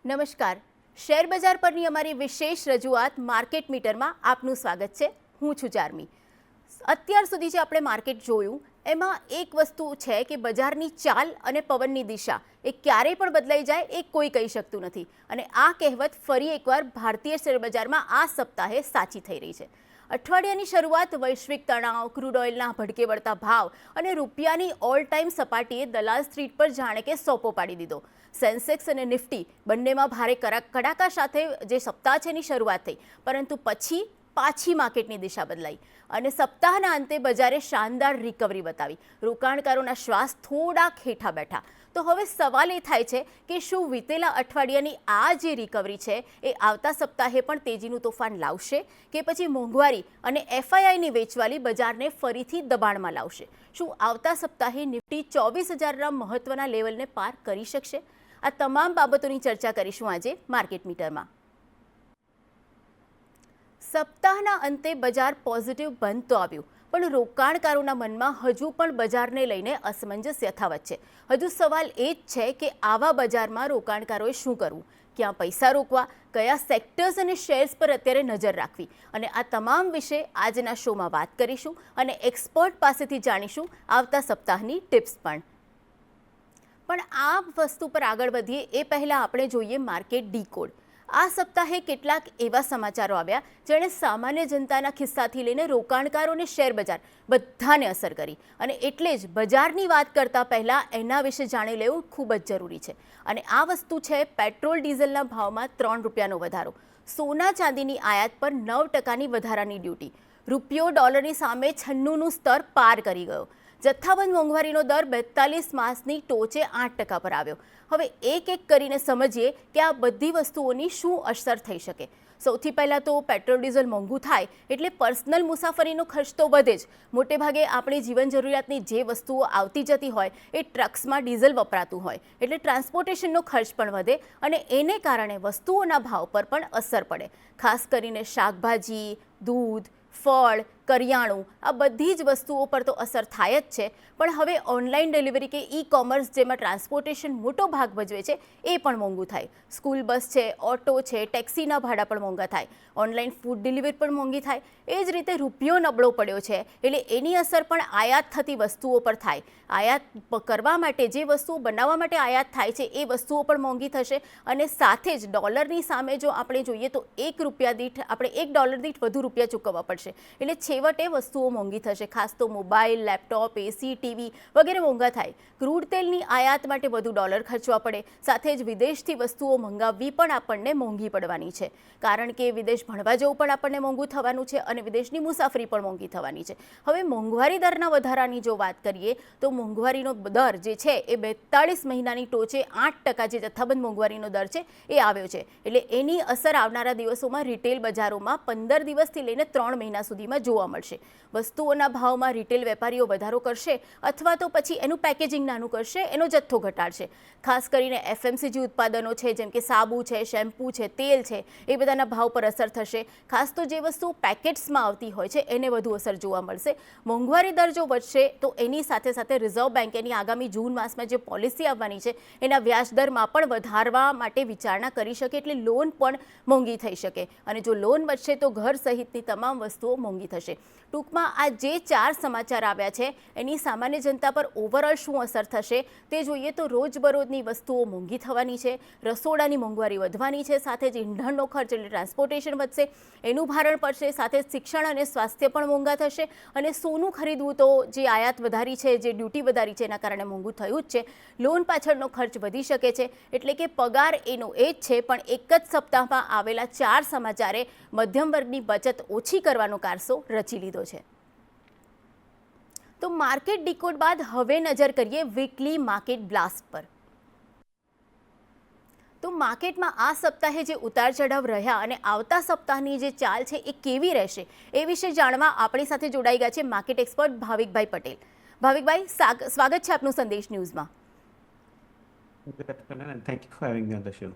નમસ્કાર, શેર બજાર પરની અમારી વિશેષ રજૂઆત માર્કેટ મીટરમાં આપનું સ્વાગત છે। હું છું ચાર્મી। અત્યાર સુધી જે આપણે માર્કેટ જોયું એમાં એક વસ્તુ છે કે બજારની ચાલ અને પવનની દિશા એ ક્યારેય પણ બદલાઈ જાય એ કોઈ કહી શકતું નથી અને આ કહેવત ફરી એકવાર ભારતીય શેર બજારમાં આ સપ્તાહે સાચી થઈ રહી છે। અઠવાડિયાની શરૂઆત વૈશ્વિક તણાવ, ક્રૂડ ઓઇલના ભડકે વળતા ભાવ અને રૂપિયાની ઓલ ટાઈમ સપાટીએ દલાલ સ્ટ્રીટ પર જાણે કે સોપો પાડી દીધો। સેન્સેક્સ અને નિફ્ટી બંનેમાં ભારે કડાકા સાથે જે સપ્તાહ છે એની શરૂઆત થઈ, પરંતુ પછી પાછી માર્કેટની દિશા બદલાઈ અને સપ્તાહના અંતે બજારે શાનદાર રિકવરી બતાવી। રોકાણકારોના શ્વાસ થોડા હેઠા બેઠા। તો હવે સવાલ એ થાય છે કે શું વીતેલા અઠવાડિયાની આ જે રિકવરી છે એ આવતા સપ્તાહે પણ તેજીનું તોફાન લાવશે કે પછી મોંઘવારી અને એફઆઈઆઈની વેચવાલી બજારને ફરીથી દબાણમાં લાવશે? શું આવતા સપ્તાહે નિફ્ટી 24,000ના મહત્વના લેવલને પાર કરી શકશે? આ તમામ બાબતોની ચર્ચા કરીશું આજે માર્કેટ મીટરમાં। સપ્તાહના અંતે બજાર પોઝિટિવ બંધ તો આવ્યું, પણ રોકાણકારોના મનમાં હજુ પણ બજારને લઈને અસમંજસ યથાવત છે। હજુ સવાલ એ જ છે કે આવા બજારમાં રોકાણકારોએ શું કરવું, ક્યાં પૈસા રોકવા, કયા સેક્ટર્સ અને શેર્સ પર અત્યારે નજર રાખવી, અને આ તમામ વિશે આજના શોમાં વાત કરીશું અને એક્સપર્ટ પાસેથી જાણીશું આવતા સપ્તાહની ટિપ્સ પણ આ વસ્તુ પર આગળ વધીએ એ પહેલાં આપણે જોઈએ માર્કેટ ડીકોડ। આ સપ્તાહે કેટલાક એવા સમાચારો આવ્યા જેણે સામાન્ય જનતાના ખિસ્સાથી લઈને રોકાણકારો અને શેર બજાર બધાને અસર કરી, અને એટલે જ બજારની વાત કરતાં પહેલાં એના વિશે જાણી લેવું ખૂબ જ જરૂરી છે। અને આ વસ્તુ છે પેટ્રોલ ડીઝલના ભાવમાં 3 રૂપિયાનો વધારો, સોના ચાંદીની આયાત પર 9%ની વધારાની ડ્યુટી, રૂપિયો ડોલરની સામે 96નું સ્તર પાર કરી ગયો, જથ્થાબંધ મોંઘવારીનો દર 42 માસની ટોચે 8% પર આવ્યો। હવે એક એક કરીને સમજીએ કે આ બધી વસ્તુઓની શું અસર થઈ શકે। સૌથી પહેલાં તો પેટ્રોલ ડીઝલ મોંઘું થાય એટલે પર્સનલ મુસાફરીનો ખર્ચ તો વધે જ। મોટે ભાગે આપણી જીવન જરૂરિયાતની જે વસ્તુઓ આવતી જતી હોય એ ટ્રક્સમાં ડીઝલ વપરાતું હોય એટલે ટ્રાન્સપોર્ટેશનનો ખર્ચ પણ વધે અને એને કારણે વસ્તુઓના ભાવ પર પણ અસર પડે। ખાસ કરીને શાકભાજી, દૂધ, ફળ, કરિયાણું આ બધી જ વસ્તુઓ પર તો અસર થાય જ છે, પણ હવે ઓનલાઈન ડિલિવરી કે ઈ કોમર્સ જેમાં ટ્રાન્સપોર્ટેશન મોટો ભાગ ભજવે છે એ પણ મોંઘું થાય। સ્કૂલ બસ છે, ઓટો છે, ટેક્સીના ભાડા પણ મોંઘા થાય, ઓનલાઈન ફૂડ ડિલિવરી પણ મોંઘી થાય। એ જ રીતે રૂપિયો નબળો પડ્યો છે એટલે એની અસર પણ આયાત થતી વસ્તુઓ પર થાય। આયાત કરવા માટે જે વસ્તુઓ બનાવવા માટે આયાત થાય છે એ વસ્તુઓ પણ મોંઘી થશે અને સાથે જ ડોલરની સામે જો આપણે જોઈએ તો $1 દીઠ વધુ રૂપિયા ચૂકવવા પડશે એટલે છેવટે વસ્તુઓ મોંઘી થશે। ખાસ તો મોબાઈલ, લેપટોપ, એસી, ટીવી વગેરે મોંઘા થાય। ક્રૂડ તેલની આયાત માટે વધુ ડોલર ખર્ચવા પડે, સાથે જ વિદેશથી વસ્તુઓ મંગાવવી પણ આપણને મોંઘી પડવાની છે, કારણ કે વિદેશ ભણવા જવું પણ આપણને મોંઘું થવાનું છે અને વિદેશની મુસાફરી પણ મોંઘી થવાની છે। હવે મોંઘવારી દરના વધારાની જો વાત કરીએ તો મોંઘવારીનો દર જે છે એ 42 મહિનાની ટોચે 8% જે જથ્થાબંધ મોંઘવારીનો દર છે એ આવ્યો છે, એટલે એની અસર આવનારા દિવસોમાં રિટેલ બજારોમાં 15 દિવસથી લઈને 3 મહિના સુધીમાં જોવા મળશે। વસ્તુઓના ભાવમાં રિટેલ વેપારીઓ વધારો કરશે અથવા તો પછી એનું પેકેજિંગ નાનું કરશે, એનો જથ્થો ઘટાડશે। ખાસ કરીને એફએમસીજી ઉત્પાદનો છે જેમ કે સાબુ છે, શેમ્પૂ છે, તેલ છે, એ બધાના ભાવ પર અસર થશે। ખાસ તો જે વસ્તુ પેકેટ્સમાં આવતી હોય છે એને વધુ અસર જોવા મળશે। મોંઘવારી દર જો વધશે તો એની સાથે સાથે રિઝર્વ બેંક એની આગામી જૂન માસમાં જે પોલિસી આવવાની છે એના વ્યાજ દરમાં પણ વધારવા માટે વિચારણા કરી શકે, એટલે લોન પણ મોંઘી થઈ શકે અને જો લોન વધશે તો ઘર સહિતની તમામ વસ્તુઓ મોંઘી થશે। ટૂંકમાં આ જે 4 સમાચાર આવ્યા છે એની સામાન્ય જનતા પર ઓવરઓલ શું અસર થશે તે જોઈએ તો રોજબરોજની વસ્તુઓ મોંઘી થવાની છે, રસોડાની મોંઘવારી વધવાની છે, સાથે જ ઈંધણનો ખર્ચ એટલે ટ્રાન્સપોર્ટેશન વધશે, એનું ભારણ પડશે, સાથે શિક્ષણ અને સ્વાસ્થ્ય પણ મોંઘા થશે અને સોનું ખરીદવું તો જે આયાત વધારી છે, જે ડ્યુટી વધારી છે એના કારણે મોંઘું થયું જ છે। લોન પાછળનો ખર્ચ વધી શકે છે, એટલે કે પગાર એનો એ જ છે, પણ એક જ સપ્તાહમાં આવેલા 4 સમાચારે મધ્યમ વર્ગની બચત ઓછી કરવાનો કારસો રચી લીધો છે। તો માર્કેટ ડીકોડ બાદ હવે નજર કરીએ વીકલી માર્કેટ બ્લાસ્ટ પર। તો માર્કેટમાં આ સપ્તાહે જે ઉતાર ચઢાવ રહ્યા અને આવતા સપ્તાહની જે ચાલ છે એ કેવી રહેશે એ વિશે જાણવા આપણી સાથે જોડાઈ ગયા છે માર્કેટ એક્સપર્ટ ભાવિકભાઈ પટેલ। ભાવિકભાઈ, સ્વાગત છે આપનું સંદેશ ન્યૂઝમાં। Good afternoon and thank you for having me on the show.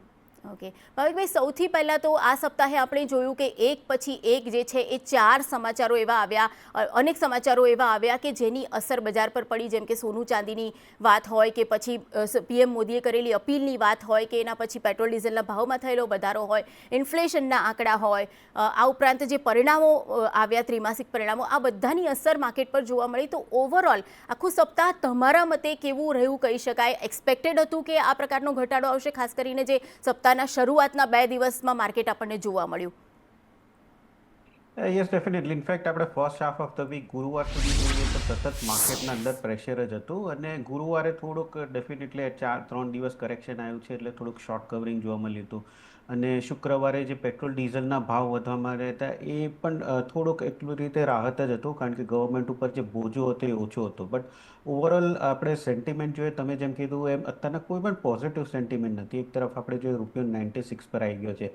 Okay Bhavikbhai, સૌથી પહેલાં તો આ સપ્તાહે આપણે જોયું કે એક પછી એક જે છે એ 4 સમાચારો એવા આવ્યા, અનેક સમાચારો એવા આવ્યા કે જેની અસર બજાર પર પડી, જેમ કે સોનું ચાંદીની વાત હોય કે પછી પીએમ મોદીએ કરેલી અપીલની વાત હોય કે એના પછી પેટ્રોલ ડીઝલના ભાવમાં થયેલો વધારો હોય, ઇન્ફ્લેશનના આંકડા હોય, આ ઉપરાંત જે પરિણામો આવ્યા, ત્રિમાસિક પરિણામો, આ બધાની અસર માર્કેટ પર જોવા મળી. તો ઓવરઓલ આખું સપ્તાહ તમારા મતે કેવું રહ્યું કહી શકાય? એક્સપેક્ટેડ હતું કે આ પ્રકારનો ઘટાડો આવશે, ખાસ કરીને જે સપ્તાહના શરૂઆતના 2 દિવસમાં માર્કેટ આપણને જોવા મળ્યું? Yes, definitely. ઇનફેક્ટ આપણે first half of the week ગુરુવાર સુધી જોઈએ તો સતત માર્કેટના અંદર પ્રેશર જ હતું, અને ગુરુવારે થોડુંક ડેફિનેટલી 3 દિવસ કરેક્શન આવ્યું છે એટલે થોડુંક શોર્ટ કવરિંગ જોવા મળ્યું હતું. અને શુક્રવારે જે પેટ્રોલ ડીઝલના ભાવ વધવામાં રહેતા એ પણ થોડુંક એટલું રીતે રાહત જ હતું, કારણ કે ગવર્મેન્ટ ઉપર જે બોજો હતો એ ઓછો હતો. બટ ઓવરઓલ આપણે સેન્ટિમેન્ટ જોઈએ, તમે જેમ કીધું એમ અત્યારના કોઈ પણ પોઝિટિવ સેન્ટિમેન્ટ નથી. એક તરફ આપણે જોઈએ રૂપિયો 96 પર આવી ગયો છે,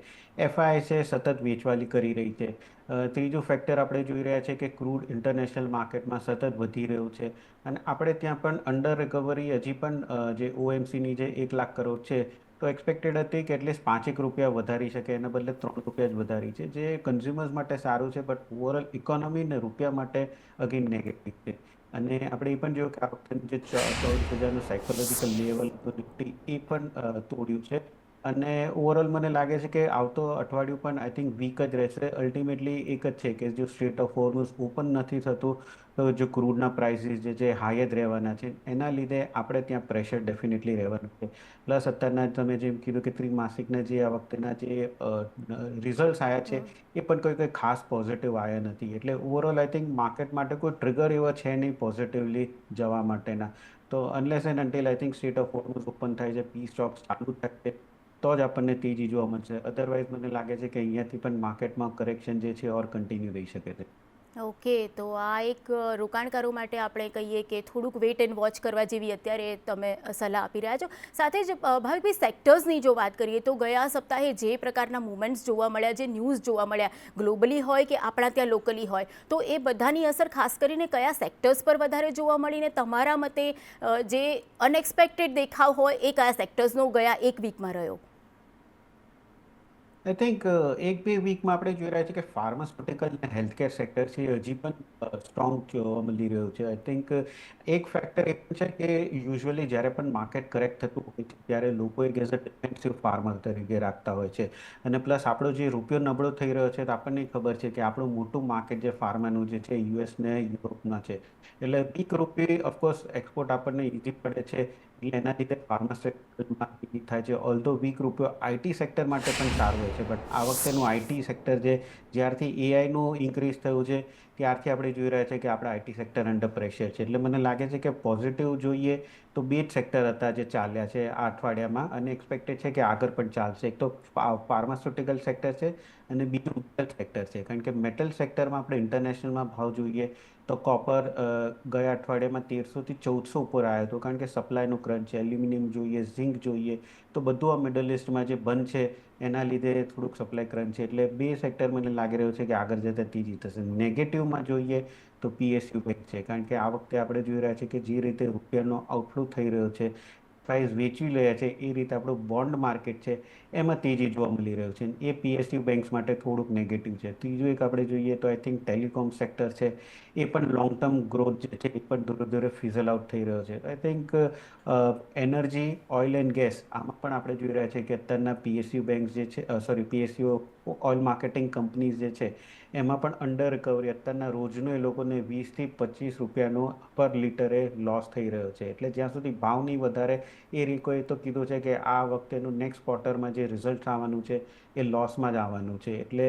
એફઆઈ છે સતત વેચવાલી કરી રહી છે. ત્રીજું ફેક્ટર આપણે જોઈ રહ્યા છે કે ક્રૂડ ઇન્ટરનેશનલ માર્કેટમાં સતત વધી રહ્યું છે, અને આપણે ત્યાં પણ અંડર રિકવરી હજી પણ જે ઓએમસીની જે 1 લાખ કરોડ છે, તો એક્સપેક્ટેડ હતી કે એટલીસ્ટ 5 રૂપિયા વધારી શકે, એના બદલે 3 રૂપિયા જ વધારી છે, જે કન્ઝ્યુમર્સ માટે સારું છે. બટ ઓવરઓલ ઇકોનોમી ને રૂપિયા માટે અગેન નેગેટિવ છે. અને આપણે એ પણ જોયું કે આ વખતે જે 24,000નું સાયકોલોજીકલ લેવલ નિફ્ટી એ પણ તોડ્યું છે. અને ઓવરઓલ મને લાગે છે કે આવતો અઠવાડિયું પણ આઈ થિંક વીક જ રહેશે. અલ્ટિમેટલી એક જ છે કે જો સ્ટ્રેટ ઓફ હોર્મુઝ ઓપન નથી થતું તો જો ક્રૂડના પ્રાઇસીસ જે છે હાઈ જ રહેવાના છે, એના લીધે આપણે ત્યાં પ્રેશર ડેફિનેટલી રહેવાનું છે. પ્લસ અત્યારના તમે જેમ કીધું કે ત્રિમાસિકના જે આ વખતેના જે રિઝલ્ટ્સ આવ્યા છે એ પણ કોઈ ખાસ પોઝિટિવ આવ્યા નથી. એટલે ઓવરઓલ આઈ થિંક માર્કેટ માટે કોઈ ટ્રિગર એવા છે નહીં પોઝિટિવલી જવા માટેના. તો unless and until I think state of Hormuz open થાય છે, પીસ ટોક્સ ચાલુ થશે, તો જ આપણને તેજી જોવા મળશે. અધરવાઇઝ મને લાગે છે કે અહીંયાથી પણ માર્કેટમાં કરેક્શન જે છે ઓર કન્ટિન્યુ રહી શકે છે. ઓકે, તો આ એક રોકાણકારો માટે આપણે કહીએ કે થોડુંક વેઇટ એન્ડ વોચ કરવા જેવી અત્યારે તમે સલાહ આપી રહ્યા છો. સાથે જ ભાવિકભાઈ, સેક્ટર્સની જો વાત કરીએ તો ગયા સપ્તાહે જે પ્રકારના મૂવમેન્ટ્સ જોવા મળ્યા, જે ન્યૂઝ જોવા મળ્યા, ગ્લોબલી હોય કે આપણા ત્યાં લોકલી હોય, તો એ બધાની અસર ખાસ કરીને કયા સેક્ટર્સ પર વધારે જોવા મળી, ને તમારા મતે જે અનએક્સપેક્ટેડ દેખાવ હોય એ કયા સેક્ટર્સનો ગયા એક વીકમાં રહ્યો? આઈ થિંક 1-2 વીકમાં આપણે જોઈ રહ્યા છીએ કે ફાર્માસ્યુટિકલ અને હેલ્થકેર સેક્ટર છે એ હજી પણ સ્ટ્રોંગ જોવા મળી રહ્યું છે. આઈ થિંક એક ફેક્ટર એ પણ છે કે યુઝ્યુઅલી જ્યારે પણ માર્કેટ કરેક્ટ થતું હોય છે ત્યારે લોકો એક એઝ અ ડિફેન્સિવ ફાર્મર તરીકે રાખતા હોય છે. અને પ્લસ આપણો જે રૂપિયો નબળો થઈ રહ્યો છે તો આપણને ખબર છે કે આપણું મોટું માર્કેટ જે ફાર્માનું જે છે યુએસ ને યુરોપમાં છે, એટલે વીક રૂપિયે ઓફકોર્સ એક્સપોર્ટ આપણને ઇઝી પડે છે, એટલે એના લીધે ફાર્મા સેક્ટરમાં થાય છે. ઓલ્ધો વીક રૂપિયો આઈટી સેક્ટર માટે પણ સારું હોય છે, બટ આ વખતેનું આઈટી સેક્ટર જે જ્યારથી એઆઈનું ઇન્ક્રીઝ થયું છે ત્યારથી આપણે જોઈ રહ્યા છીએ કે આપણા આઈટી સેક્ટર અંડર પ્રેશર છે. એટલે મને લાગે છે કે પોઝિટિવ જોઈએ તો 2 જ સેક્ટર હતા જે ચાલ્યા છે આ અઠવાડિયામાં, અને એક્સપેક્ટેડ છે કે આગળ પણ ચાલશે. એક તો ફાર્માસ્યુટિકલ સેક્ટર છે અને બીજું મેટલ સેક્ટર છે. કારણ કે મેટલ સેક્ટરમાં આપણે ઇન્ટરનેશનલમાં ભાવ જોઈએ તો કોપર ગયા અઠવાડિયામાં 1300 થી 1400 ઉપર આવ્યો હતો, કારણ કે સપ્લાયનું ક્રંચ છે. એલ્યુમિનિયમ જોઈએ, ઝિંક જોઈએ, તો બધું આ મિડલ ઇસ્ટમાં જે બંધ છે એના લીધે થોડુંક સપ્લાય ક્રંચ છે. એટલે 2 સેક્ટર મને લાગી રહ્યું છે કે આગળ જતાં તેજી થશે. નેગેટિવમાં જોઈએ તો પીએસયુ બેંક છે, કારણ કે આ વખતે આપણે જોઈ રહ્યા છીએ કે જે રીતે રૂપિયાનો આઉટફ્લો થઈ રહ્યો છે, પ્રાઇસ વેચી રહ્યા છે, એ રીતે આપણું બોન્ડ માર્કેટ છે એમાં તેજી જોવા મળી રહ્યું છે. એ પીએસયુ બેંક્સ માટે થોડુંક નેગેટિવ છે. ત્રીજું એક આપણે જોઈએ તો આઈ થિંક ટેલિકોમ સેક્ટર છે, એ પણ લોંગ ટર્મ ગ્રોથ જે છે એ પણ ધીરે ધીરે ફિઝલ આઉટ થઈ રહ્યો છે. I think energy, oil and gas, આમાં પણ આપણે જોઈ રહ્યા છીએ કે અત્યારના પીએસયુ બેંક્સ જે છે, પીએસયુ ઓઇલ માર્કેટિંગ કંપનીઝ જે છે એમાં પણ અંડર રિકવરી. અત્યારના રોજનો એ લોકોને 20 થી 25 રૂપિયાનો પર લીટરે લોસ થઈ રહ્યો છે. એટલે જ્યાં સુધી ભાવ નહીં વધારે, એ રીકોએ તો કીધું છે કે આ વખતેનું નેક્સ્ટ ક્વાર્ટરમાં જે રિઝલ્ટ આવવાનું છે એ લોસમાં જ આવવાનું છે. એટલે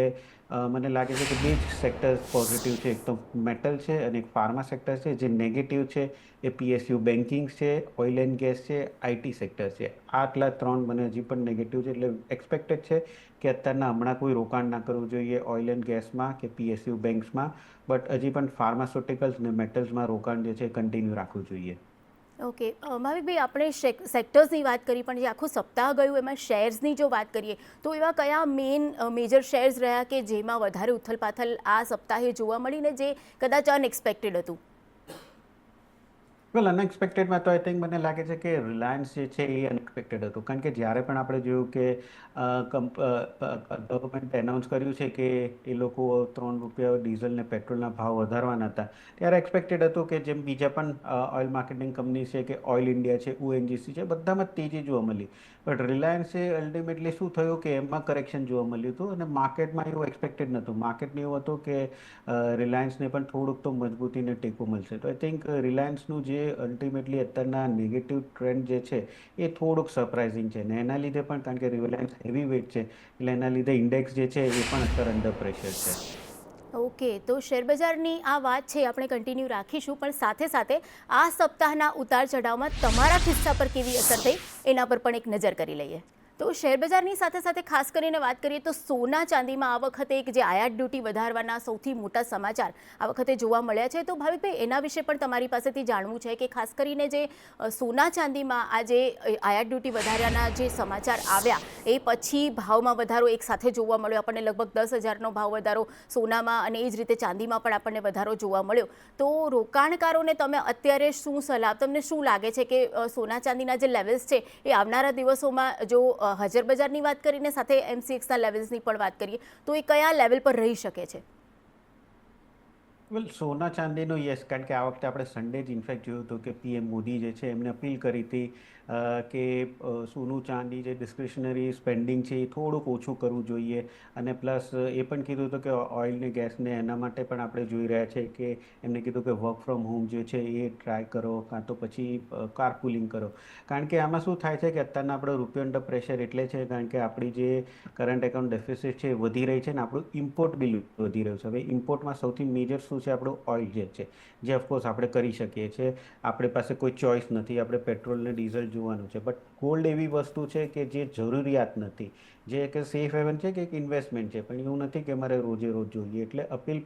મને લાગે છે કે 2 જ સેક્ટર પોઝિટિવ છે, એક તો મેટલ છે અને એક ફાર્મા સેક્ટર છે. જે નેગેટિવ છે એ પીએસયુ બેન્કિંગ છે, ઓઇલ એન્ડ ગેસ છે, આઈટી સેક્ટર છે. આટલા 3 મને હજી પણ નેગેટિવ છે. એટલે એક્સપેક્ટેડ છે કે અત્યારના હમણાં કોઈ રોકાણ ના કરવું જોઈએ ઓઇલ એન્ડ ગેસમાં કે પીએસયુ બેંક્સમાં, બટ હજી પણ ફાર્માસ્યુટિકલ્સ અને મેટલ્સમાં રોકાણ જે છે કન્ટિન્યુ રાખવું જોઈએ. ઓકે ભાવિકભાઈ, આપણે સેક્ટર્સની વાત કરી, પણ જે આખું સપ્તાહ ગયું એમાં શેર્સની જો વાત કરીએ તો એવા કયા મેજર શેર્સ રહ્યા કે જેમાં વધારે ઉથલપાથલ આ સપ્તાહે જોવા મળી ને જે કદાચ અનએક્સપેક્ટેડ હતું? વેલ અનએક્સપેક્ટેડમાં તો આઈ થિંક મને લાગે છે કે રિલાયન્સ જે છે એ અનએક્સપેક્ટેડ હતું, કારણ કે જ્યારે પણ આપણે જોયું કે ગવર્મેન્ટે એનાઉન્સ કર્યું છે કે એ લોકો ₹3 ડીઝલ ને પેટ્રોલના ભાવ વધારવાના હતા, ત્યારે એક્સપેક્ટેડ હતું કે જેમ બીજા પણ ઓઇલ માર્કેટિંગ કંપની છે કે ઓઇલ ઇન્ડિયા છે, ઓએનજીસી છે, બધામાં જ તેજી જોવા મળી. બટ રિલાયન્સે અલ્ટિમેટલી શું થયું કે એમાં કરેક્શન જોવા મળ્યું હતું અને માર્કેટમાં એવું એક્સપેક્ટેડ નહોતું. માર્કેટને એવું હતું કે રિલાયન્સને પણ થોડુંક તો મજબૂતીને ટેકો મળશે. તો આઈ થિંક રિલાયન્સનું જે અલ્ટિમેટલી અત્યારના નેગેટિવ ટ્રેન્ડ જે છે એ થોડુંક સરપ્રાઇઝિંગ છે ને એના લીધે પણ, કારણ કે રિલાયન્સ હેવી વેઇટ છે એટલે એના લીધે ઇન્ડેક્સ જે છે એ પણ અત્યારે અંડર પ્રેશર છે. ઓકે, તો શેરબજારની આ વાત છે આપણે કન્ટિન્યુ રાખીશું, પણ સાથે સાથે આ સપ્તાહના ઉતાર ચઢાવમાં તમારા ખિસ્સા પર કેવી અસર થઈ એના પર પણ એક નજર કરી લઈએ. તો શેરબજારની સાથે સાથે ખાસ કરીને વાત કરીએ તો સોના ચાંદીમાં આ વખતે એક જે આયાત ડ્યુટી વધારવાના સૌથી મોટા સમાચાર આ વખતે જોવા મળ્યા છે. તો ભાવિકભાઈ, એના વિશે પણ તમારી પાસેથી જાણવું છે કે ખાસ કરીને જે સોના ચાંદીમાં આ જે આયાત ડ્યુટી વધાર્યાના જે સમાચાર આવ્યા એ પછી ભાવમાં વધારો એક સાથે જોવા મળ્યો. આપણને લગભગ 10,000નો ભાવ વધારો સોનામાં અને એ જ રીતે ચાંદીમાં પણ આપણને વધારો જોવા મળ્યો. તો રોકાણકારોને તમે અત્યારે શું સલાહ, તમને શું લાગે છે કે સોના ચાંદીના જે લેવલ્સ છે એ આવનારા દિવસોમાં, જો હાજર બજારની વાત કરીને સાથે એમસીએક્સના લેવલ્સની પણ વાત કરીએ તો એ કયા લેવલ પર રહી શકે છે? વેલ સોના ચાંદીનો યસ, કારણ કે આ વખતે આપણે સન્ડે જ ઇનફેક્ટ જોયું હતું કે પીએમ મોદી જે છે એમને અપીલ કરી હતી કે સોનું ચાંદી જે ડિસ્ક્રિશનરી સ્પેન્ડિંગ છે એ થોડુંક ઓછું કરવું જોઈએ. અને પ્લસ એ પણ કીધું હતું કે ઓઇલ ને ગેસને એના માટે પણ આપણે જોઈ રહ્યા છે કે એમને કીધું કે વર્ક ફ્રોમ હોમ જે છે એ ટ્રાય કરો, કાં તો પછી કારપુલિંગ કરો. કારણ કે આમાં શું થાય છે કે અત્યારના આપણો રૂપિયો અંડર પ્રેશર એટલે છે કારણ કે આપણી જે કરંટ એકાઉન્ટ ડેફિસિટ છે એ વધી રહી છે ને આપણું ઇમ્પોર્ટ બિલ વધી રહ્યું છે. હવે ઇમ્પોર્ટમાં સૌથી મેજર શું છે? આપણું ઓઇલ જે છે, જે ઓફકોર્સ આપણે કરી શકીએ છીએ, આપણી પાસે કોઈ ચોઇસ નથી, આપણે પેટ્રોલ ને ડીઝલ જોવાનું છે. બટ ગોલ્ડ એવી વસ્તુ છે કે જે જરૂરિયાત નથી, જે એક સેફ હેવન છે કે એક ઇન્વેસ્ટમેન્ટ છે, પણ એવું નથી કે મારે રોજે રોજ જોઈએ. એટલે અપીલ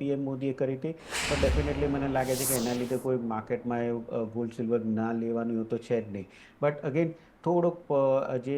પીએમ મોદીએ કરી હતી, પણ ડેફિનેટલી મને લાગે છે કે એના લીધે કોઈ માર્કેટમાં ગોલ્ડ સિલ્વર ના લેવાનું એવું તો છે જ નહીં. બટ અગેન થોડુંક જે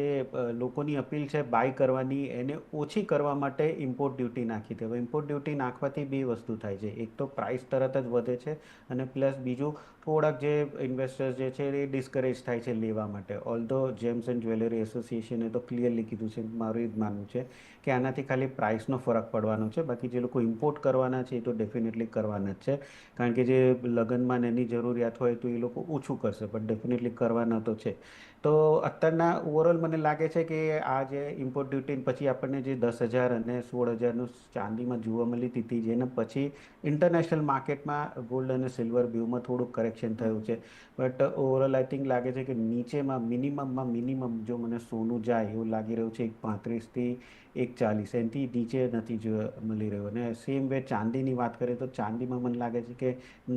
લોકોની અપીલ છે બાય કરવાની, એને ઓછી કરવા માટે ઇમ્પોર્ટ ડ્યુટી નાખી હતી. હવે ઇમ્પોર્ટ ડ્યુટી નાખવાથી બે વસ્તુ થાય છે. એક તો પ્રાઇસ તરત જ વધે છે અને પ્લસ બીજું થોડાક જે ઇન્વેસ્ટર્સ જે છે એ ડિસ્કરેજ થાય છે લેવા માટે. ઓલ્ધો જેમ્સ એન્ડ જ્વેલરી એસોસિએશને તો ક્લિયરલી કીધું છે, મારું એ જ માનવું છે કે આનાથી ખાલી પ્રાઇસનો ફરક પડવાનો છે, બાકી જે લોકો ઇમ્પોર્ટ કરવાના છે એ તો ડેફિનેટલી કરવાના જ છે. કારણ કે જે લગ્નમાં એની જરૂરિયાત હોય તો એ લોકો ઓછું કરશે, પણ ડેફિનેટલી કરવાના તો છે. તો અત્યારના ઓવરઓલ મને લાગે છે કે આ જે ઇમ્પોર્ટ ડ્યુટી પછી આપણને જે 10,000 અને 16,000નું ચાંદીમાં જોવા મળી હતી, જેને પછી ઇન્ટરનેશનલ માર્કેટમાં ગોલ્ડ અને સિલ્વર બેઉમાં થોડુંક કરેક્શન થયું છે. બટ ઓવરઓલ આઈ થિંક લાગે છે કે નીચેમાં મિનિમમ જો મને સોનું જાય એવું લાગી રહ્યું છે 135થી 140, એનાથી નીચે નથી મળી રહ્યું. અને સેમ વે ચાંદીની વાત કરીએ તો ચાંદીમાં મને લાગે છે કે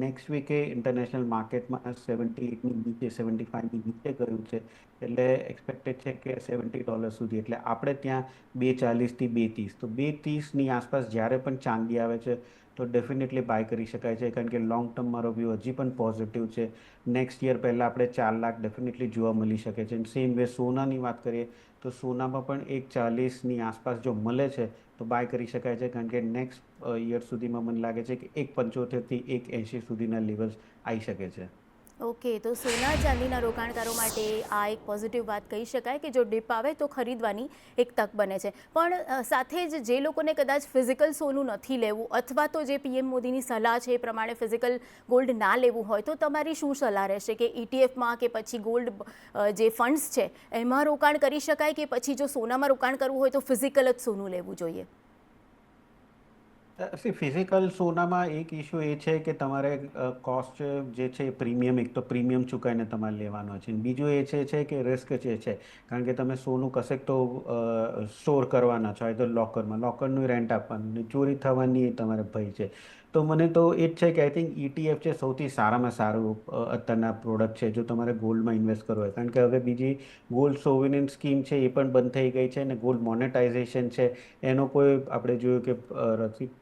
નેક્સ્ટ વીકે ઇન્ટરનેશનલ માર્કેટમાં 78ની નીચે, 75ની નીચે ગયું છે. એટલે એક્સપેક્ટેડ છે કે $70 સુધી, એટલે આપણે ત્યાં 240થી 230, તો 230ની આસપાસ જ્યારે પણ ચાંદી આવે છે તો ડેફિનેટલી બાય કરી શકાય છે. કારણ કે લોંગ ટર્મ મારો વ્યૂ હજી પણ પોઝિટિવ છે. નેક્સ્ટ યર પહેલાં આપણે 4 લાખ ડેફિનેટલી જોવા મળી શકે છે. સેમ વે સોનાની વાત કરીએ તો સોનામાં પણ 140ની આસપાસ જો મળે છે તો બાય કરી શકાય છે. કારણ કે નેક્સ્ટ યર સુધીમાં મને લાગે છે કે 175થી 180 સુધીના લેવલ્સ આવી શકે છે. ઓકે, તો સોના ચાંદીના રોકાણકારો માટે આ એક પોઝિટિવ વાત કહી શકાય કે જો ડીપ આવે તો ખરીદવાની એક તક બને છે. પણ સાથે જ જે લોકોને કદાચ ફિઝિકલ સોનું નથી લેવું, અથવા તો જે પીએમ મોદીની સલાહ છે એ પ્રમાણે ફિઝિકલ ગોલ્ડ ના લેવું હોય, તો તમારી શું સલાહ રહેશે કે ઇટીએફમાં કે પછી ગોલ્ડ જે ફંડ્સ છે એમાં રોકાણ કરી શકાય, કે પછી જો સોનામાં રોકાણ કરવું હોય તો ફિઝિકલ જ સોનું લેવું જોઈએ? ફિઝિકલ સોનામાં એક ઇશ્યુ એ છે કે તમારે કોસ્ટ જે છે પ્રીમિયમ, એક તો પ્રીમિયમ ચૂકાઈને તમારે લેવાનો છે. બીજું એ છે કે રિસ્ક જે છે, કારણ કે તમે સોનું કશેક તો સ્ટોર કરવાના છો, તો લોકરનું રેન્ટ આપવાનું, ચોરી થવાની તમારે ભય છે. તો મને તો એ જ છે કે આઈ થિંક ETF છે સૌથી સારામાં સારું અત્યારના પ્રોડક્ટ છે જો તમારે ગોલ્ડમાં ઇન્વેસ્ટ કરવું હોય. કારણ કે હવે બીજી ગોલ્ડ સોવરિન સ્કીમ છે એ પણ બંધ થઈ ગઈ છે, અને ગોલ્ડ મોનેટાઇઝેશન છે એનો કોઈ આપણે જોયું કે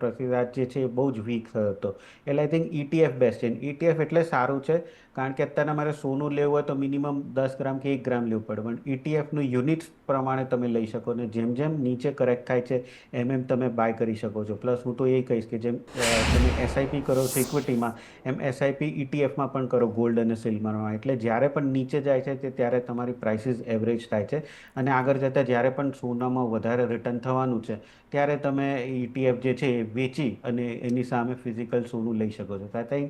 પ્રતિસાદ જે છે એ બહુ જ વીક થયો હતો. એટલે આઈ થિંક ETF બેસ્ટ છે. ETF એટલે સારું છે કારણ કે અત્યારે મારે સોનું લેવું હોય તો મિનિમમ 10 ગ્રામ કે 1 ગ્રામ લેવું પડે, પણ ETFનું યુનિટ્સ પ્રમાણે તમે લઈ શકો ને જેમ જેમ નીચે કરેક્ટ થાય છે એમ તમે બાય કરી શકો છો. પ્લસ હું તો એ કહીશ કે જેમ તમે તમે એસઆઈપી કરો છો ઇક્વિટીમાં, એમ એસઆઈપી ઇટીએફમાં પણ કરો ગોલ્ડ અને સિલ્વરમાં. એટલે જ્યારે પણ નીચે જાય છે ત્યારે તમારી પ્રાઇસીસ એવરેજ થાય છે, અને આગળ જતાં જ્યારે પણ સોનામાં વધારે રિટર્ન થવાનું છે ત્યારે તમે ઇટીએફ જે છે એ વેચી અને એની સામે ફિઝિકલ સોનું લઈ શકો છો. આઈ થિંક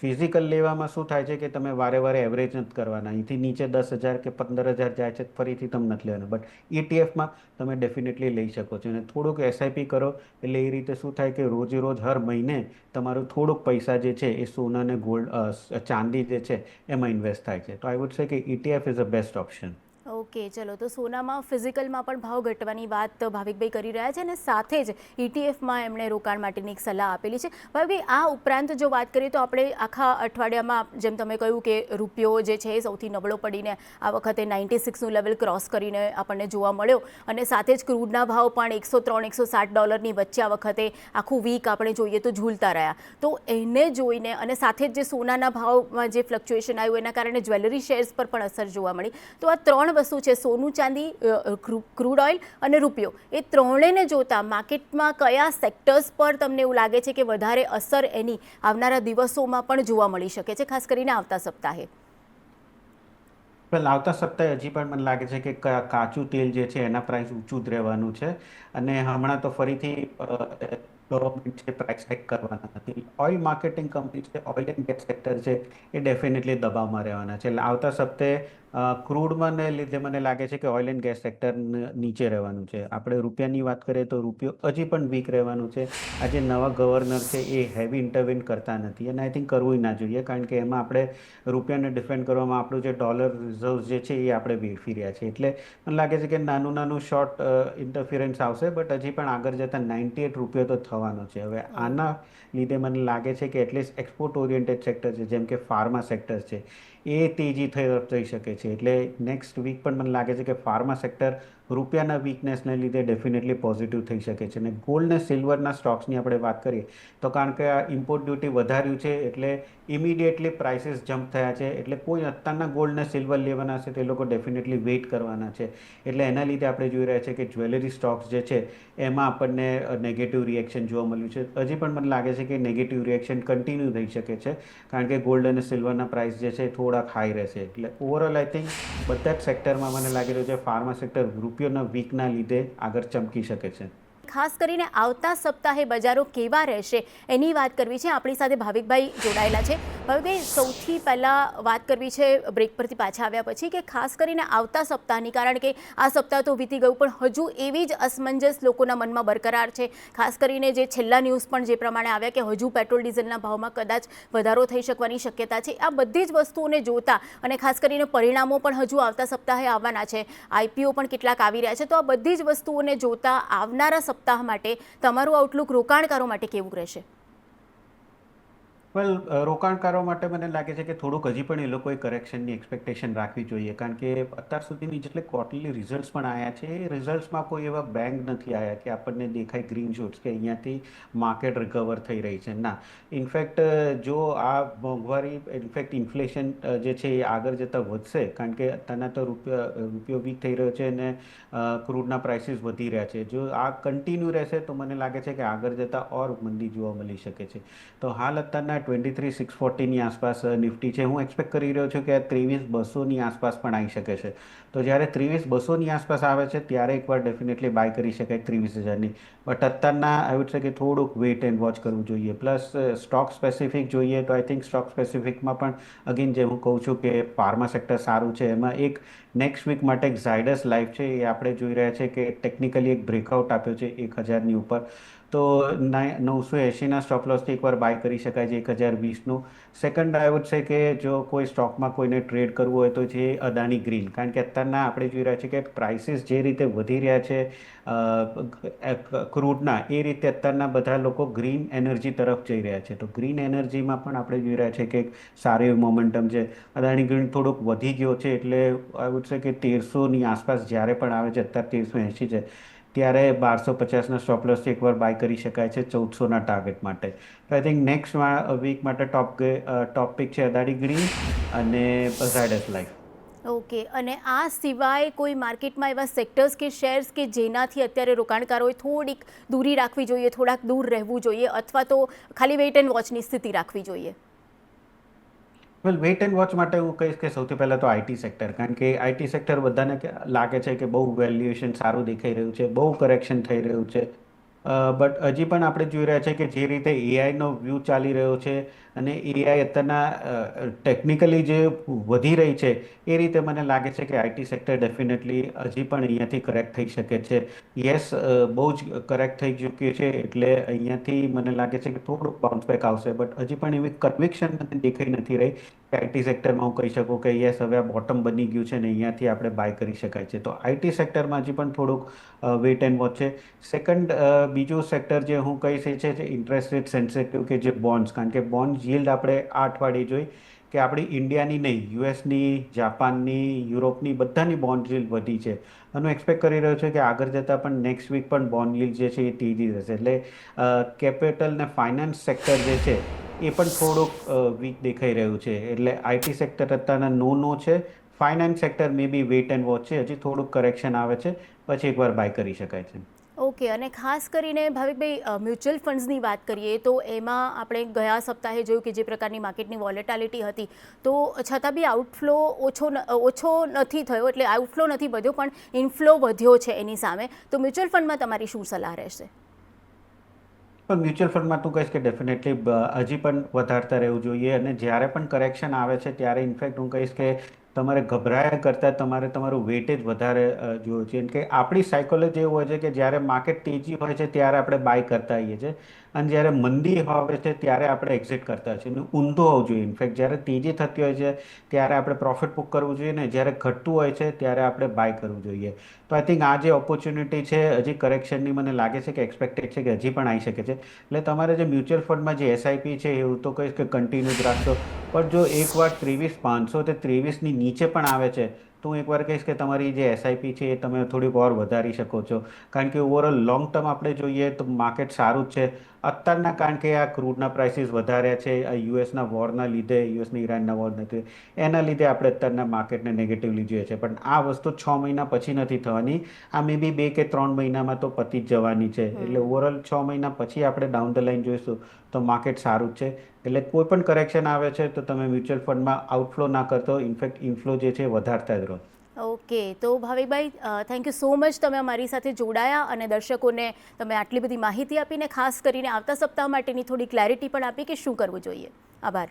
ફિઝિકલ લેવામાં શું થાય છે કે તમે વારે વારે એવરેજ નથી કરવાના. અહીંથી નીચે 10,000 કે 15,000 જાય છે ફરીથી તમે નથી લેવાના, બટ ઇટીએફમાં તમે ડેફિનેટલી લઈ શકો છો. અને થોડુંક એસઆઈપી કરો એટલે એ રીતે શું થાય કે રોજે રોજ હર મહિને તમારું થોડુંક પૈસા જે છે એ સોના અને ગોલ્ડ ચાંદી જે છે એમાં ઇન્વેસ્ટ થાય છે. તો આઈ વુડ સે કે ETF is a best option. Okay, ચલો, તો સોનામાં ફિઝિકલમાં પણ ભાવ ઘટવાની વાત ભાવિકભાઈ કરી રહ્યા છે, અને સાથે જ ઇટીએફમાં એમણે રોકાણ માટેની એક સલાહ આપેલી છે. ભાવિકભાઈ, આ ઉપરાંત જો વાત કરીએ તો આપણે આખા અઠવાડિયામાં જેમ તમે કહ્યું કે રૂપિયો જે છે એ સૌથી નબળો પડીને આ વખતે 96નું લેવલ ક્રોસ કરીને આપણને જોવા મળ્યો, અને સાથે જ ક્રૂડના ભાવ પણ $103-160 વચ્ચે આ વખતે આખું વીક આપણે જોઈએ તો ઝૂલતા રહ્યા. તો એને જોઈને અને સાથે જ જે સોનાના ભાવમાં જે ફ્લક્ચ્યુએશન આવ્યું એના કારણે જ્વેલરી શેર્સ પર પણ અસર જોવા મળી. તો આ ત્રણ વસ્તુ છે, સોનું, ચાંદી, ક્રૂડ ઓઇલ અને રૂપિયો, એ ત્રણેયને જોતા માર્કેટમાં કયા સેક્ટર્સ પર તમને એવું લાગે છે કે વધારે અસર એની આવનારા દિવસોમાં પણ જોવા મળી શકે છે, ખાસ કરીને આવતા સપ્તાહે? આવતા સપ્તાહે હજી પણ મને લાગે છે કે કાચું તેલ જે છે એના પ્રાઇસ ઊંચું જ રહેવાનું છે, અને હમણાં તો ફરીથી ગવર્મેન્ટ છે પ્રાઇસ હાઇક કરવાના નથી. ઓઇલ માર્કેટિંગ કંપની છે, ઓઇલ એન્ડ ગેસ સેક્ટર છે, એ ડેફિનેટલી દબાવમાં રહેવાના છે. એટલે આવતા સપ્તાહે ક્રૂડમાં ને લીધે મને લાગે છે કે ઓઇલ એન્ડ ગેસ સેક્ટર નીચે રહેવાનું છે. આપણે રૂપિયાની વાત કરીએ તો રૂપિયો હજી પણ વીક રહેવાનું છે. આજે નવા ગવર્નર છે એ હેવી ઇન્ટરવેન કરતા નથી, અને આઈ થિંક કરવું ના જોઈએ, કારણ કે એમાં આપણે રૂપિયાને ડિફેન્ડ કરવામાં આપણું જે ડોલર રિઝર્વ જે છે એ આપણે વેડફી રહ્યા છીએ. એટલે મને લાગે છે કે નાનું શોર્ટ ઇન્ટરફિરન્સ આવશે, બટ હજી પણ આગળ જતાં 98 રૂપિયા તો થવાનો છે. હવે આના લીધે મને લાગે છે કે એટલીસ્ટ એક્સપોર્ટ ઓરિએન્ટેડ સેક્ટર છે જેમ કે ફાર્મા સેક્ટર છે એ તેજી થઈ શકે છે. એટલે નેક્સ્ટ વીક પણ મને લાગે છે કે ફાર્મા સેક્ટર રૂપિયાના વીકનેસને લીધે ડેફિનેટલી પોઝિટિવ થઈ શકે છે. અને ગોલ્ડ ને સિલ્વરના સ્ટોક્સની આપણે વાત કરીએ તો કારણ કે આ ઇમ્પોર્ટ ડ્યુટી વધાર્યું છે એટલે ઇમિડિયેટલી પ્રાઇસીસ જમ્પ થયા છે. એટલે કોઈ અત્યારના ગોલ્ડ ને સિલ્વર લેવાના છે તે લોકો ડેફિનેટલી વેઇટ કરવાના છે. એટલે એના લીધે આપણે જોઈ રહ્યા છીએ કે જ્વેલરી સ્ટોક્સ જે છે એમાં આપણને નેગેટિવ રિએક્શન જોવા મળ્યું છે. હજી પણ મને લાગે છે કે નેગેટિવ રિએક્શન કન્ટિન્યુ થઈ શકે છે, કારણ કે ગોલ્ડ અને સિલ્વરના પ્રાઇસ જે છે થોડાક હાઈ રહેશે. એટલે ઓવરઓલ આઈ થિંક બધા જ સેક્ટરમાં મને લાગી રહ્યું છે ફાર્મા સેક્ટર રૂપિયોના વીકના લીધે આગળ ચમકી શકે છે. ખાસ કરીને આવતા સપ્તાહે બજારો કેવા રહેશે એની વાત કરવી છે. આપણી સાથે ભાવિકભાઈ જોડાયેલા છે. ભાવિકભાઈ, સૌથી પહેલાં વાત કરવી છે બ્રેક પરથી પાછા આવ્યા પછી કે ખાસ કરીને આવતા સપ્તાહની, કારણ કે આ સપ્તાહ તો વીતી ગયું પણ હજુ એવી જ અસમંજસ લોકોના મનમાં બરકરાર છે. ખાસ કરીને જે છેલ્લા ન્યૂઝ પણ જે પ્રમાણે આવ્યા કે હજુ પેટ્રોલ ડીઝલના ભાવમાં કદાચ વધારો થઈ શકવાની શક્યતા છે. આ બધી જ વસ્તુઓને જોતા અને ખાસ કરીને પરિણામો પણ હજુ આવતા સપ્તાહે આવવાના છે, આઈપીઓ પણ કેટલાક આવી રહ્યા છે, તો આ બધી જ વસ્તુઓને જોતા આવનારા સપ્તાહ માટે તમારું આઉટલુક રોકાણકારો માટે કેવું રહેશે? વેલ, રોકાણકારો માટે મને લાગે છે કે થોડુંક હજી પણ એ લોકોએ કરેક્શનની એક્સપેક્ટેશન રાખવી જોઈએ, કારણ કે અત્યાર સુધીની જેટલે ક્વાર્ટરલી રિઝલ્ટ્સ પણ આવ્યા છે એ રિઝલ્ટ્સમાં કોઈ એવા બેંક નથી આવ્યા કે આપણને દેખાય ગ્રીન શૂટ્સ કે અહીંયાથી માર્કેટ રિકવર થઈ રહી છે. ના, ઇનફેક્ટ જો આ મોંઘવારી, ઇનફેક્ટ ઇન્ફ્લેશન જે છે એ આગળ જતાં વધશે, કારણ કે અત્યારના તો રૂપિયો વીક થઈ રહ્યો છે અને ક્રૂડના પ્રાઇસીસ વધી રહ્યા છે. જો આ કન્ટિન્યુ રહેશે તો મને લાગે છે કે આગળ જતાં ઓર મંદી જોવા મળી શકે છે. તો હાલ અત્યારના 23,640ની આસપાસ નિફ્ટી છે. હું એક્સપેક્ટ કરી રહ્યો છું કે આ 23,200ની આસપાસ પણ આવી શકે છે. તો જ્યારે 23,200ની આસપાસ આવે છે ત્યારે એકવાર ડેફિનેટલી બાય કરી શકાય 23,000ની. બટ અત્યારના આઈ વુડ સે કે થોડુંક વેઇટ એન્ડ વોચ કરવું જોઈએ. પ્લસ સ્ટોક સ્પેસિફિક જોઈએ તો આઈ થિંક સ્ટોક સ્પેસિફિકમાં પણ અગેન જે હું કહું છું કે ફાર્મા સેક્ટર સારું છે. એમાં એક નેક્સ્ટ વીક માટે એક ઝાયડસ લાઈફ છે, એ આપણે જોઈ રહ્યા છે કે ટેકનિકલી એક બ્રેકઆઉટ આપ્યો છે 1,000ની ઉપર. તો 980ના સ્ટોપ લોસથી એકવાર બાય કરી શકાય છે 1,020નું. સેકન્ડ આઈ વુડ સે કે જો કોઈ સ્ટોકમાં કોઈને ટ્રેડ કરવું હોય તો છે અદાણી ગ્રીન, કારણ કે અત્યારના આપણે જોઈ રહ્યા છીએ કે પ્રાઇસીસ જે રીતે વધી રહ્યા છે ક્રૂડના, એ રીતે અત્યારના બધા લોકો ગ્રીન એનર્જી તરફ જઈ રહ્યા છે. તો ગ્રીન એનર્જીમાં પણ આપણે જોઈ રહ્યા છીએ કે સારી એવી મોમેન્ટમ છે. અદાણી ગ્રીન થોડુંક વધી ગયો છે, એટલે આઈ વુડ સે કે 1,300ની આસપાસ જ્યારે પણ આવે છે, અત્યારે 1,380 છે, ત્યારે 1,250ના સ્ટોપ લોસથી એકવાર બાય કરી શકાય છે 1,400ના ટાર્ગેટ માટે. તો આઈ થિંક નેક્સ્ટ વીક માટે ટોપ પિક છે અદાણી ગ્રીન અને ઝાયડસ લાઈફ. ઓકે, અને આ સિવાય કોઈ માર્કેટમાં એવા સેક્ટર્સ કે શેર્સ કે જેનાથી અત્યારે રોકાણકારોએ થોડીક દૂરી રાખવી જોઈએ, થોડાક દૂર રહેવું જોઈએ, અથવા તો ખાલી વેઇટ એન્ડ વોચની સ્થિતિ રાખવી જોઈએ? વેલ, વેઇટ એન્ડ વોચ માટે હું કહીશ કે સૌથી પહેલાં તો આઈટી સેક્ટર, કારણ કે આઈટી સેક્ટર બધાને લાગે છે કે બહુ વેલ્યુએશન સારું દેખાઈ રહ્યું છે, બહુ કરેક્શન થઈ રહ્યું છે. બટ હજી પણ આપણે જોઈ રહ્યા છે કે જે રીતે એઆઈનો વ્યૂ ચાલી રહ્યો છે અને એઆઈ અત્યારના ટેકનિકલી જે વધી રહી છે એ રીતે મને લાગે છે કે આઈટી સેક્ટર ડેફિનેટલી હજી પણ અહીંયાથી કરેક્ટ થઈ શકે છે. યસ, બહુ જ કરેક્ટ થઈ ચૂક્યું છે, એટલે અહીંયાથી મને લાગે છે કે થોડુંક બાઉન્સ બેક આવશે, બટ હજી પણ એવી કન્વિક્શન મને દેખાઈ નથી રહી કે આઈટી સેક્ટરમાં હું કહી શકું કે યસ, હવે આ બોટમ બની ગયું છે ને અહીંયાથી આપણે બાય કરી શકાય છે. તો આઈટી સેક્ટરમાં હજી પણ થોડુંક વેઇટ એન્ડ વોચ છે. સેકન્ડ, બીજું સેક્ટર જે હું કહીશ એ છે ઇન્ટરેસ્ટ રેટ સેન્સિટિવ કે જે બોન્ડ્સ, કારણ કે બોન્ડ yield આપણે આ અઠવાડિયે જોઈ કે આપણી ઇન્ડિયાની નહીં, યુએસની, જાપાનની, યુરોપની બધાની બોન્ડ yield વધી છે. અને હું એક્સપેક્ટ કરી રહ્યો છું કે આગળ જતાં પણ નેક્સ્ટ વીક પણ બોન્ડ yield જે છે એ તેજી રહેશે. એટલે કેપિટલ ને ફાઇનાન્સ સેક્ટર જે છે એ પણ થોડુંક વીક દેખાઈ રહ્યું છે. એટલે આઈટી સેક્ટર અત્યારના નો છે. Finance sector maybe wait and watch છે, હજી થોડુંક કરેક્શન આવે છે પછી એકવાર બાય કરી શકાય છે. ઓકે, અને ખાસ કરીને ભાવિકભાઈ, મ્યુચ્યુઅલ ફંડ્સની વાત કરીએ તો એમાં આપણે ગયા સપ્તાહે જોયું કે જે પ્રકારની માર્કેટની વોલેટાલિટી હતી, તો છતાં બી આઉટફ્લો ઓછો નથી થયો, એટલે આઉટફ્લો નથી વધ્યો પણ ઇનફ્લો વધ્યો છે એની સામે. તો મ્યુચ્યુઅલ ફંડમાં તમારી શું સલાહ રહેશે? પણ મ્યુચ્યુઅલ ફંડમાં તું કહીશ કે ડેફિનેટલી હજી પણ વધારતા રહેવું જોઈએ, અને જ્યારે પણ કરેક્શન આવે છે ત્યારે ઇનફેક્ટ હું કહીશ કે તમારે ગભરાયા કરતાં તમારે તમારું વેટેજ વધારે જોવું છે. કે આપણી સાયકોલોજી એવું હોય છે કે જ્યારે માર્કેટ તેજી હોય છે ત્યારે આપણે બાય કરતા હોઈએ છીએ, અને જ્યારે મંદી આવે છે ત્યારે આપણે એક્ઝિટ કરતા છીએ. ઊંધું હોવું જોઈએ. ઇનફેક્ટ જ્યારે તેજી થતી હોય છે ત્યારે આપણે પ્રોફિટ બુક કરવું જોઈએ, ને જ્યારે ઘટતું હોય છે ત્યારે આપણે બાય કરવું જોઈએ. તો આઈ થિંક આ જે ઓપોર્ચ્યુનિટી છે હજી કરેક્શનની મને લાગે છે કે એક્સપેક્ટેડ છે કે હજી પણ આવી શકે છે. એટલે તમારે જે મ્યુચ્યુઅલ ફંડમાં જે એસઆઈપી છે એવું તો કહીશ કે કન્ટિન્યુ જ રાખશો, પણ જો એકવાર 23,500 તે 23ની નીચે પણ આવે છે તો હું એકવાર કહીશ કે તમારી જે એસઆઈપી છે એ તમે થોડીક ઓર વધારી શકો છો. કારણ કે ઓવરઓલ લોંગ ટર્મ આપણે જોઈએ તો માર્કેટ સારું જ છે અત્યારના, કારણ કે આ ક્રૂડના પ્રાઇસીસ વધાર્યા છે, આ યુએસના વોરના લીધે, યુએસના ઈરાનના વોરના લીધે, એના લીધે આપણે અત્યારના માર્કેટને નેગેટિવલી જોઈએ છે. પણ આ વસ્તુ 6 મહિના પછી નથી થવાની, આ મે બી 2 કે 3 મહિનામાં તો પતી જ જવાની છે. એટલે ઓવરઓલ 6 મહિના પછી આપણે ડાઉન ધ લાઈન જોઈશું તો માર્કેટ સારું જ છે. એટલે કોઈ પણ કરેક્શન આવે છે તો તમે મ્યુચ્યુઅલ ફંડમાં આઉટફ્લો ના કરતો, ઇનફેક્ટ ઇનફ્લો જે છે વધારતા જ રહો. ઓકે, તો ભાવિકભાઈ, થેન્ક યુ સો મચ, તમે અમારી સાથે જોડાયા અને દર્શકોને તમે આટલી બધી માહિતી આપીને ખાસ કરીને આવતા સપ્તાહ માટેની થોડી ક્લેરિટી પણ આપી કે શું કરવું જોઈએ. આભાર.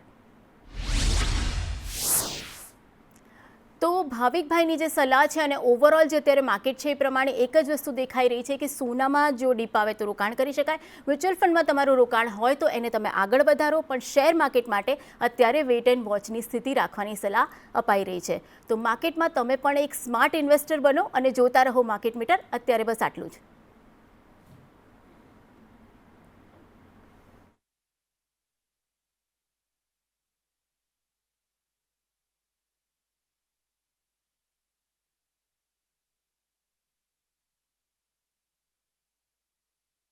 તો ભાવિકભાઈની જે સલાહ છે અને ઓવરઓલ જે અત્યારે માર્કેટ છે એ પ્રમાણે એક જ વસ્તુ દેખાઈ રહી છે કે સોનામાં જો ડીપ આવે તો રોકાણ કરી શકાય, મ્યુચ્યુઅલ ફંડમાં તમારું રોકાણ હોય તો એને તમે આગળ વધારો, પણ શેર માર્કેટ માટે અત્યારે વેઇટ એન્ડ વોચની સ્થિતિ રાખવાની સલાહ અપાઈ રહી છે. તો માર્કેટમાં તમે પણ એક સ્માર્ટ ઇન્વેસ્ટર બનો અને જોતા રહો માર્કેટ મીટર. અત્યારે બસ આટલું જ.